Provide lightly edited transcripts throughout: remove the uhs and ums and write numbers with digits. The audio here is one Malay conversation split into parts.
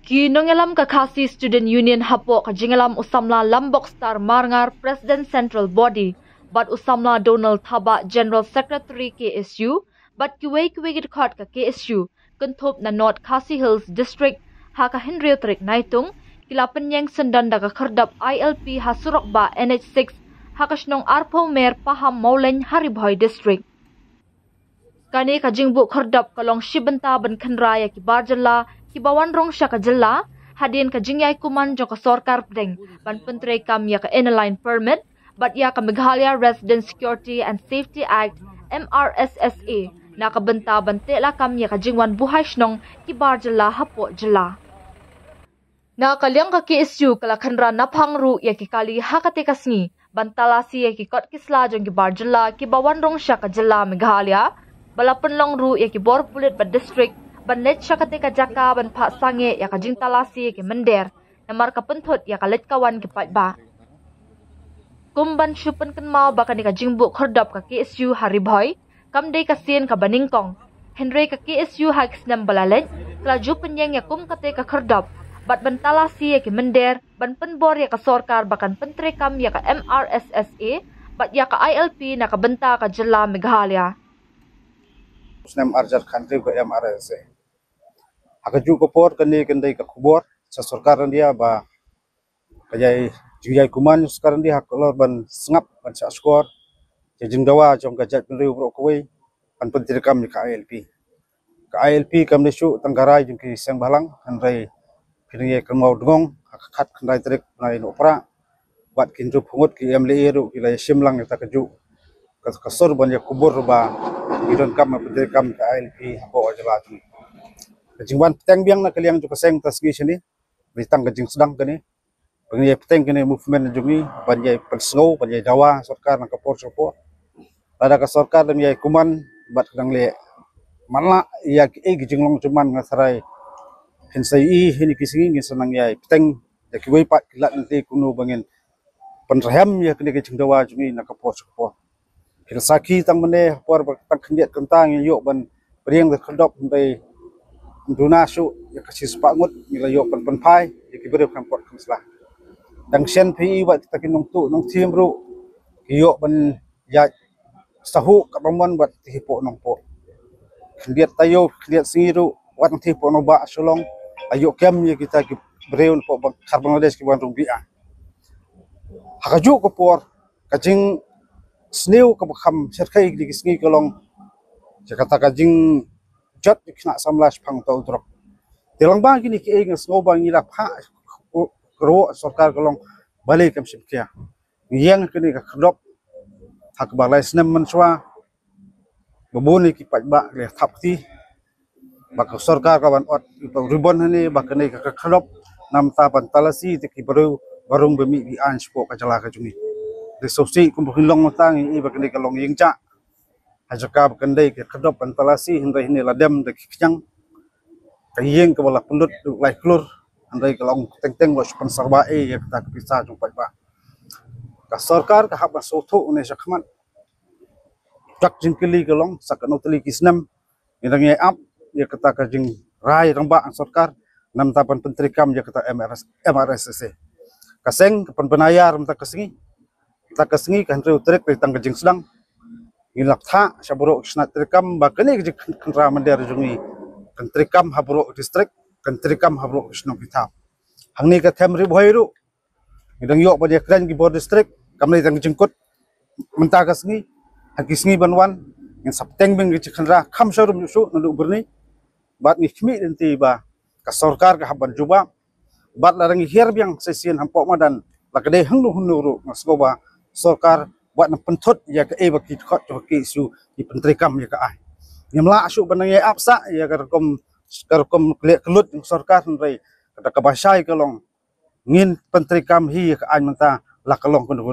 Kinongelam kakasi Student Union hapo kajingelam usamla Lambok Star Marngar President Central Body, but usamla Donald Thaba General Secretary KSU, but kiwei git khot ka KSU, kuntop na North Khasi Hills District, haka Henry Trik Naitung, kilapan yang sendan daga kerdap ILP hasurok ba NH6, hakasnong Arpo Mer Paham Mauleng Haribhoy District. Kani kajingbu kerdap kalong shibenta ban khanraya ki barjala Kibawan rong siya ka jala, hadin ka jingyay kuman jo ka sorkar pdeng, ban pentre kam ya ka inline permit, bat ya ka Meghalaya Resident Security and Safety Act, MRSSA, nakabenta ban tela kam ya ka jingwan buhay shnong kibar jala hapo jala. Nakakalyang ka KSU kalakhanra naphangru ya kikali hakate kasngi, ban talasi ya kikot kisla jong kibar jala, kibawan rong siya ka jala Meghalaya, balapan long ru ya kibor pulit ba district, banlet siya katika jaka ban pa sange ya kajing talasi ke mender namar kapentot ya kalet kawan ke ba kumban syupen kan mau baka ni kajing bu khordap ka KSU Haribhoy kamdei kasien ka baningkong Henry ka KSU hikes nam balalet klaju penyeng ya kum katika khordap bat ban talasi ya ke mender ban penbor ya ka sorkar bakan pentre kam ya ka MRSSA bat ya ka ILP na kabenta ka jala Meghalaya Nam arjar country ke MRSSA Akaju kopor kani kendai ke kubor sa sarkaran dia ba kajai juyai kuman sekarang dia hakolor ban sengap ban sa skor jejeng dawa jong gajat penriu bro kuwi pan pentir kam ka ILP kam lesu tanggarai jeng ki sang balang hanrai kini kemau dengong hakat kendai trik nai opera buat kinju pungut ki MLE ru ki lai simlang ta kaju kasor ban ya kubur ba idon kam pentir kam ka ILP hapo ajala tu Kajingwan petang biang na kaliang juga seng tasgi sini, beritang kajing sedang kini, pengen petang kini movement jungi, banjai persengau, banjai Jawa, sorkar nak kapor sopo, ada ke sorkar dan yai kuman, bat kadang le, mana ya kajinglong cuman ngasarai, hensai hini kisingi senang yai petang, ya kiwai pat kilat nanti kuno bangin, penraham ya kini kajing Jawa jungi nak kapor sopo, hilsaki tang mene, kapor tang kendiat kentang yuk ban beriang terkedop sampai Duna su ya kasih sepangut nilai yo penpai ya kibere kampot kemislah dang sen pi wat kita kinong tu nong tim ru yo ban ya sahu kapamon buat tihipo nong po kendiat tayo kendiat singiru wat tihipo no ba sulong ayo kem ya kita breun po Bangladesh ki wan rumbia hakaju ko por kajing sniu ka bakam serkai di kisngi kolong kata kajing jat kena samlas pang tau truk. Telang bang kini ke ingas ngobang ila pa kro sorkar kolong balik kam simkia. Yang kini ka kedop hak balai senem menswa bebuni ki pajba le thapti bak sorkar kawan ot ribon hani bak kini ka kedop nam tapan talasi tiki baru barung bemi di anspo ka jala ka jungi. Resoursi kumpukin long matang i bak kini kalong yingca Ajaka kendai ke kedop antalasi hindai ini ladem de kicang kayeng ke bala pendut lai klur andai kalong teng-teng wa supan sarbae ya kita kepisah jumpa ba ka sarkar ka haba soto une sakman jak jingkili kalong sakano teli kisnam indang ye ap ya kita ka jing rai ramba ang sarkar nam tapan pentri kam ya kita MRSSA kaseng kapan penayar mta kasengi kan reu trek tang jing sedang Ilak tha saburo snat trikam bakani kenra mandar jungi kentrikam haburo district kentrikam haburo snong kita hangni ka them ri boiru idang yok badia kran ki bor district kamni tang jengkut menta kasngi hakisngi banwan in sapteng beng ki kenra kham sharum su nandu berni bat ni khmi denti ba ka sarkar ka haban juba bat larang hier biang sesien hampok madan lakade hangnu hunuru ngasgoba sarkar buat pentot ya ke bagi khot ke isu di pentrikam ya ke ai nyamla asu banang ya apsa ya karkom kelut sarkar nrai kata kabasai kalong ngin pentrikam hi ke ai menta la kalong kono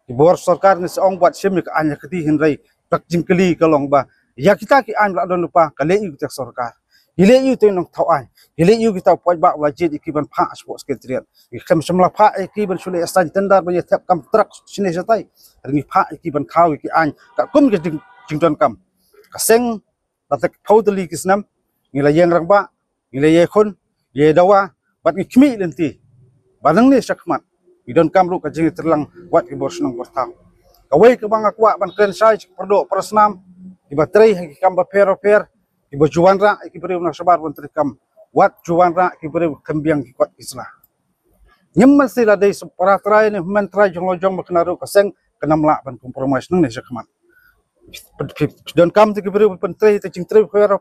di bor sarkar ni seong buat sim ke anya keti hinrai tak jingkeli kalong ba ya kita ki an la don lupa kale yu tak sarkar ile yu tu nong thau ai ile yu kita poi ba wajib ikiban pha sport sekretariat ikam semla pha ikiban sule astan tendar banyak tiap kam truk sini satai ringi pha ikiban khau ki an ka kum ke jington kam kaseng latak paudeli kisnam ngila yang rangba ngila ye khun ye dawa bat ikmi lenti banang ni sakmat idon kamru ka jing terlang wat ki borsnong portang kawai ke bang akwa ban kren sai perdo persnam di baterai ki kam ba per di bojuan ra ki beri na sabar ban terkam wat juan ra ki beri kambiang ki kwat islah nyemman sila dei para trai ni men trai jong baknaru kaseng kenamla ban kompromis nang ni sakmat don kam ti ki beri pentrai ti jing trai per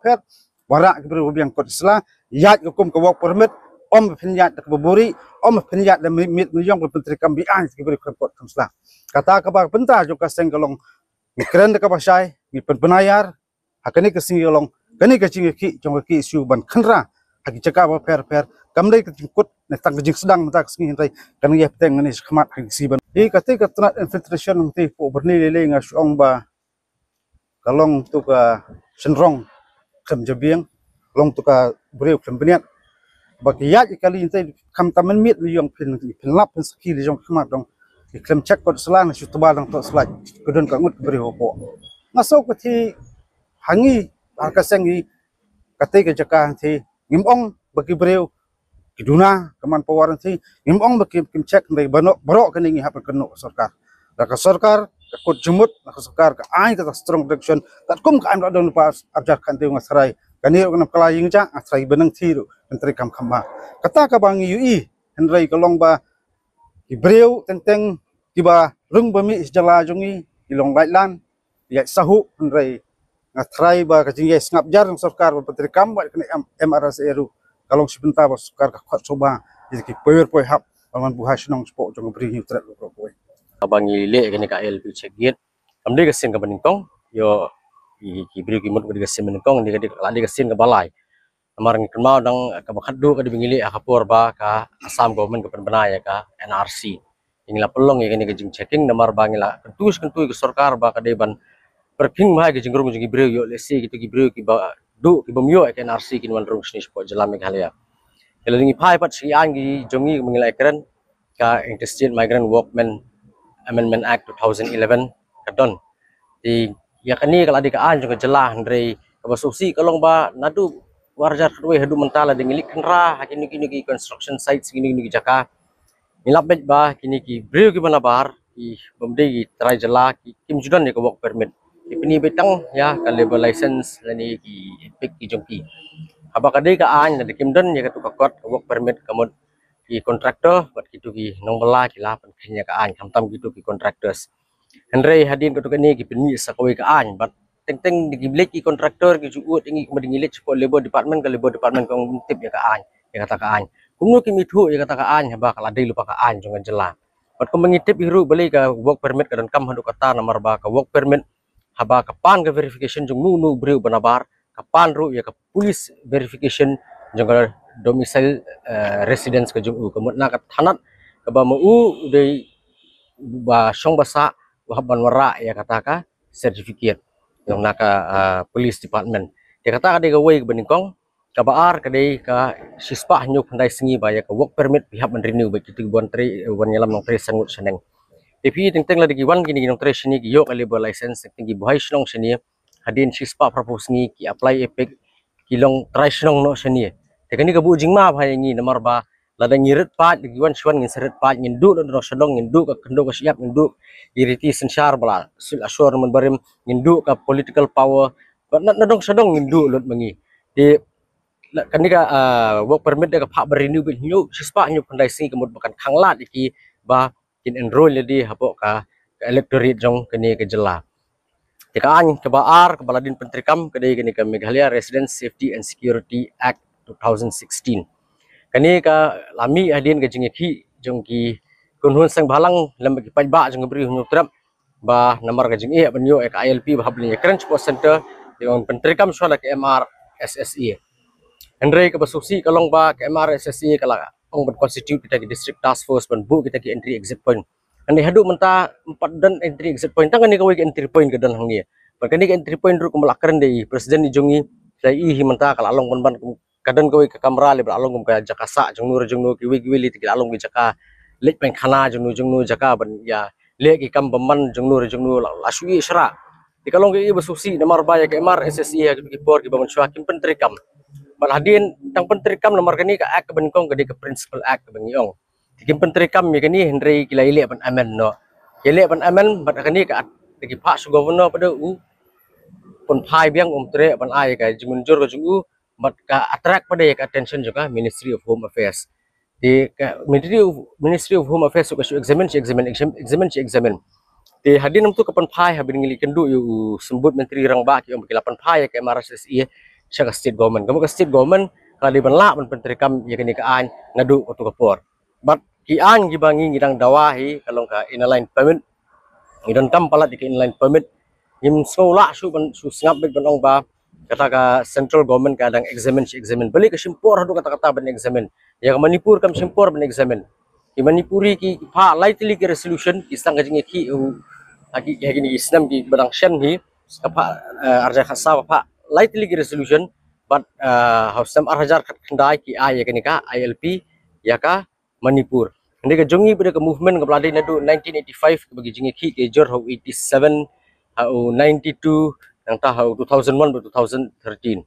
wara ki beri biang kwat islah yat ko kum ka wak permit om penyat ke buburi om penyat dan mit yang berpenteri kambian ki beri kwat kamslah kata ka ba penta jo kaseng kalong ni keren ka pasai ni penayar hakani ka singi kalong kani ka cingi ki jong ki isu ban khanra haki caka ba per kamdai ka jingkut na tang jing sedang mata singi hintai kan ya peteng ni khmat haki siban i kate ka tna infiltration nti po berni lele nga syong ba kalong tu ka senrong kem jabiang long tu ka breu kem beniat bakiyat kali hintai kam tamen mit yang pin lap pin ski jong khmat dong iklem cek kot selang su tebal dong to selaj kudun ka ngut beri hopo ngaso ko thi hangi harka sengi kate ka jaka thi ngimong bagi breu kiduna kaman pawaran thi ngimong bagi kim cek ndai banok borok kani ngi hap keno sarkar ka sarkar ka kut jumut ka sarkar ka ai ka strong direction kat kum ka am don pas abjar kan ti ngasrai kani ro kala ying cha asrai benang thi ro menteri kam khama kata ka bang ui hendrai kalong ba ibreu tenteng tiba rung bami isjala jongi ilong baitlan ya sahu hendrai ngatrai ba kajing yes ngap jar sarkar menteri kam ba kani MRS eru kalong sebentar ba sarkar ka khot soba jadi ki power poi hap bangan buhas nong spok jong beri nyutret pro poi abang ile kani ka LP cegit amde gasin ka baningkong yo ki beri ki mut gasin baningkong ni ka gasin ka balai amar ngi kenmau dang ka bakhadu ka dibingili akapor ba ka Assam government ka penbenaya ka NRC ingla pelong ya kani kajing checking namar bangila kentus ke sarkar ba ka deban perking mai ke jengrung jengi breu yo lesi gitu ki breu ki ba du ki bamyo ke NRC kin wan rung snis po jalam meghalaya elingi pai pat si angi jongi mengilai keren ka Interstate Migrant Workmen Amendment Act 2011 kadon di ya kani kala di kaan jong jelah ndrei ka basusi kalong ba nadu warjar kedue hadu mentala dengilik kenra hakini kini construction sites kini jaka nilapet ba kini ki breu ki banabar ki bamde ki try jela ki kim judan ni ka work permit ipini betang ya ka labor license lani ki epic ki jongki haba kadai ka an na kimdan ya ka tukakot ka work permit kamot ki contractor bat kitu ki nombala ki la pan kenya ka an kamtam gitu ki contractors henry hadin ka tukani ki pinmi sa kawe ka an bat teng di blek ki contractor ki juut ingi madingilit ko labor department kong tip ya ka an ya kata ka an kumno ki mithu ya kata ka an haba kala dai lupa ka an jongan jela bat ko mangitip iru bali ka work permit ka dan kam hadu kata namar ba ka work permit haba kapan ke verification jong nu breu banabar kapan ru ya ka police verification jong domicile residence ka jong kamut na ka thanat ka ba mu dei ba song basa wa banwara ya kata ka certificate jong na ka police department ya kata ka de ga way baningkong ka baar ka dei ka sispa nyu pandai singi ba ya ka work permit pihak men renew ba kitu bon tri wan yalam nong tri sangut seneng tapi tentang lagi wan gini nong tres ni yo kali labor license tinggi buhai snong sini hadin sispa propose ni ki apply epic kilong try snong no sini tekani ka bu jingma bhai ni namar ba lada ngirit pat lagi wan shwan ngin seret pat ngindu no sodong ngindu ka kendo ka siap ngindu iriti sensar bala sul asur men barim ngindu ka political power nadong sodong ngindu lot mengi di kani ka work permit ka pak berenew bin nyu sispa nyu pandai sini kemud bakan khanglat iki ba kin enroll jadi hapok ka electorate jong kini ke jela tekaan ke baar ke baladin pentrikam kedai kini ke Meghalaya Resident Safety and Security Act 2016 kini ka lami hadin ke jingki jong ki kunhun sang balang lam ki pajba jong beri hunyutrap ba namar ke jingi banyo ka ILP ba hablinya keren support center yang pentrikam soal ke MR SSE Andre ke basusi kalong ba ke MR SSE kala ong constitute kita ki district task force ban bu kita ki entry exit point andi hadu menta 4 dan entry exit point tang ni kawai entry point ke dan hangi bakani entry point ru kumalakren dei presiden ijongi sai hi menta kala along ban kadan kawai ke kamera le along ka jakasa jong nur ki wi li ti along ki jaka lek pen khana jong nu jaka ban ya le ki kam baman jong nur lasui sra di kalong ki basusi namar ba ya ke MR SSE ki por ki baman syua kim pentri kam But hadin tang Penteri Kam nomor kani ka act ban kong gadi ka principal act ban yong. Tikim Penteri Kam mi kani Henry kilaili ban amen no. Kile ban amen bat kani ka tigi pak su governor pada pun phai biang tre ban ai ka jimunjur ka ju but ka attract pada ka attention juga Ministry of Home Affairs. Di Ministry of Home Affairs ka examine. Di hadin tu kapan phai habin ngili kendu yu sembut menteri rang ba ki om kilapan phai ka MRSSI siya ka state government. Kamu ka state government kala di banla ban Penteri Kam ya kini ka an ngadu otu kapor. But ki an gibangi ngidang dawahi kalong ka inline permit ngidon kam palat di inline permit him sekolah su sengap ban ong ba kata ka central government kadang examine balik ke simpor hadu kata-kata ban examine ya ke Manipur kam simpor ban examine di Manipuri ki pha lightly ki resolution isang kajing ki lagi gini Islam ki badang shen hi kapa arja khasa pha lightly ki resolution but hausam arhajar khandai ki ay ya ka ILP ya ka Manipur hindi ka jongi pada ke movement ke peladai nadu 1985 ke bagi jingi ki ke jor 87 92 yang tahun 2001 2013